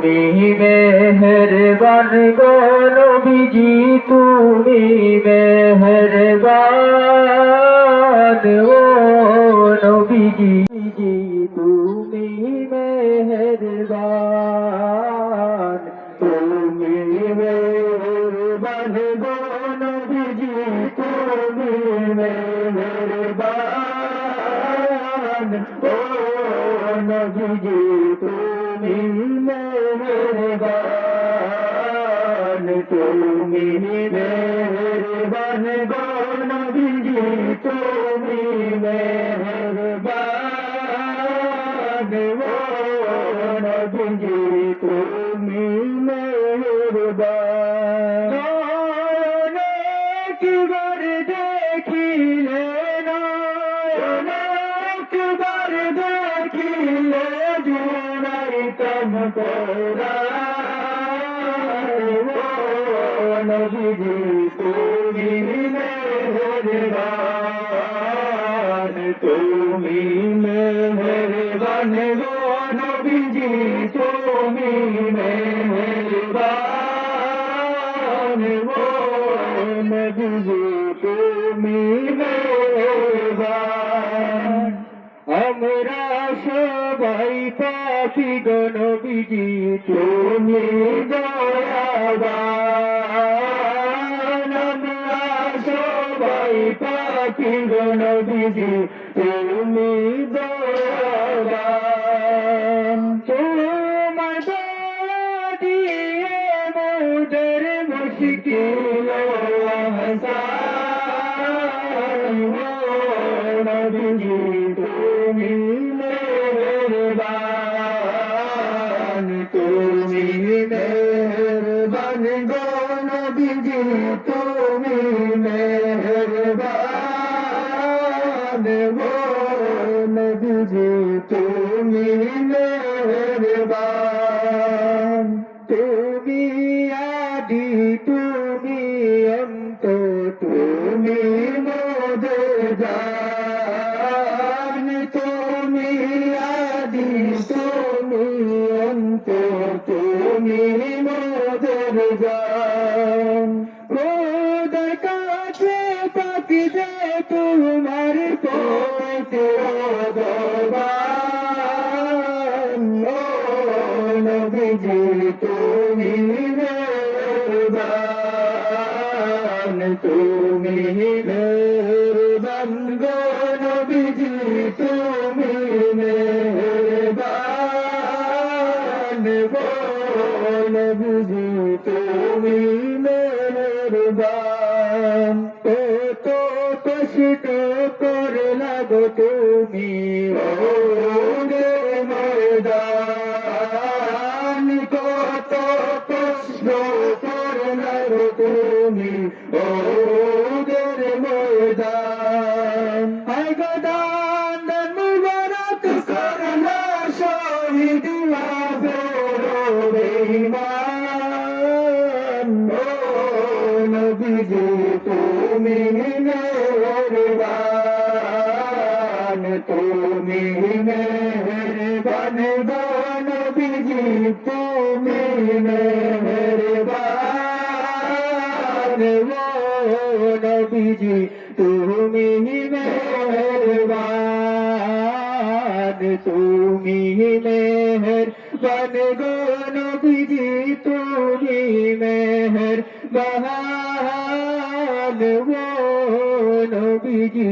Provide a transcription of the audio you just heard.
তুমি মেহেরবান গো নবীজি তুমি মেহেরবান ও নবীজি তুমি মেহেরবান তুমি মেহেরবান গো নবীজি তুমি মেহেরবান ও নবীজি তুমি মেহেরবান তুমি মেহেরবান গো নবীজি তুমি মেহেরবান ও নবীজি তুমি মেহেরবান অনেকবার দেখিলে অনেকবার দেখিলে জুনাইতাম নবীজি তুমি মেহেরবান তুমি মেহেরবান গো নবীজি তুমি মেহেরবান ও নবীজি তুমি মেহেরবান আমরা সবাই পাপী গো নবীজি তুমি দয়াবান আমরা সবাই পাপী গো নবীজি তুমি দয়াবান তোমার দয়া দিয়ে মোদের মুশকিল আসান নবীজি তুমি মেহেরবান তুমি মেহেরবান গো নবীজি তুমি মেহেরবান গো নবীজি তুমি মেহেরবান তুমি আদি তুমি অন্ত তুমি মোদের জান তুমি আদি তুমি অন্ত তুমি মোদের জান খোদার কাছে পাখি দে তোমার পবিত্র নবীজি তুমি মেহেরবান তুমি মেহেরবান গো নবীজি তুমি মেহেরবান গো নবীজি তুমি মেহেরবান কত কষ্ট করে লাগো তুমি ময়দান কত কষ্ট করে লাগো তুমি ওদের ময়দান হায় গদান মুবারক করলা শহীদ বেঈমান ও নবীজি তুমি মেহেরবান তুমি মেহেরবান গো নবীজি তুমি মেহেরবান ও নবীজি তুমি মেহেরবান তুমি মেহেরবান গো নবীজি তুমি মেহেরবান ও নবীজি